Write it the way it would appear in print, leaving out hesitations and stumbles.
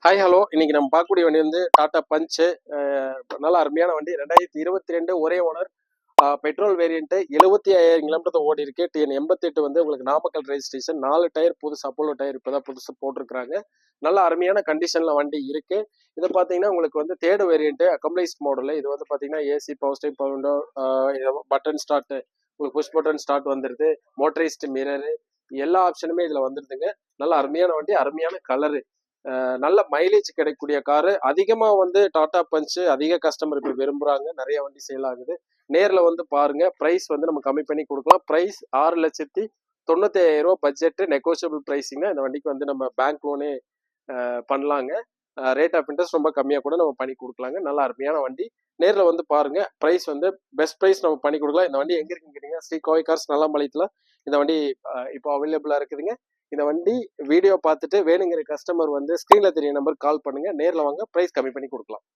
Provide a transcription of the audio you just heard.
Hi hello. இன்னைக்கு நம்ம பார்க்கக்கூடிய வண்டி வந்து டாடா பஞ்சு. நல்ல அருமையான வண்டி. 2022 ஒரே ஓனர், பெட்ரோல் வேரியன்ட். 75,000 கிலோமீட்டர் ஓடி இருக்கு. டிஎன் 88 வந்து உங்களுக்கு நாமக்கல் ரெஜிஸ்ட்ரேஷன். 4 டயர் புதுசு, அப்போலோ டயர் இப்போதான் புதுசு போட்டிருக்காங்க. நல்ல அருமையான கண்டிஷன்ல வண்டி இருக்கு. இது பார்த்தீங்கன்னா உங்களுக்கு வந்து தேர்ட் வேரியன்ட் அக்கம்ப்ளைஸ்ட் மாடல். இது வந்து பார்த்தீங்கன்னா AC, power steering, power window, button start, உங்களுக்கு புஷ் பட்டன் ஸ்டார்ட் வந்துருது. மோட்டரைஸ்டு மிரர், எல்லா ஆப்ஷனுமே இதுல வந்துருதுங்க. நல்ல அருமையான வண்டி, அருமையான கலரு, நல்ல மைலேஜ் கிடைக்கக்கூடிய காரு. அதிகமா வந்து டாடா பஞ்சு அதிக கஸ்டமர் இப்போ விரும்புறாங்க. நிறைய வண்டி சேல் ஆகுது. நேர்ல வந்து பாருங்க. பிரைஸ் வந்து நம்ம கம்மி பண்ணி கொடுக்கலாம். Price 6,95,000 budget, negotiable pricing. இந்த வண்டிக்கு வந்து நம்ம பேங்க் லோனே பண்ணலாங்க. ரேட் ஆஃப் இன்ட்ரெஸ்ட் ரொம்ப கம்மியாக கூட நம்ம பண்ணி கொடுக்கலாங்க. நல்ல அருமையான வண்டி. நேரில் வந்து பாருங்க. ப்ரைஸ் வந்து பெஸ்ட் ப்ரைஸ் நம்ம பண்ணி கொடுக்கலாம். இந்த வண்டி எங்கே இருக்குன்னு கேட்டீங்கன்னா, ஸ்ரீ கோவை கார்ஸ் நல்லாம்பாளையத்தில் இந்த வண்டி இப்போ அவைலபிளாக இருக்குதுங்க. இந்த வண்டி வீடியோ பார்த்துட்டு வேணுங்கிற கஸ்டமர் வந்து ஸ்க்ரீனில் தெரிய நம்பருக்கு கால் பண்ணுங்க. நேரில் வாங்க, ப்ரைஸ் கம்மி பண்ணி கொடுக்கலாம்.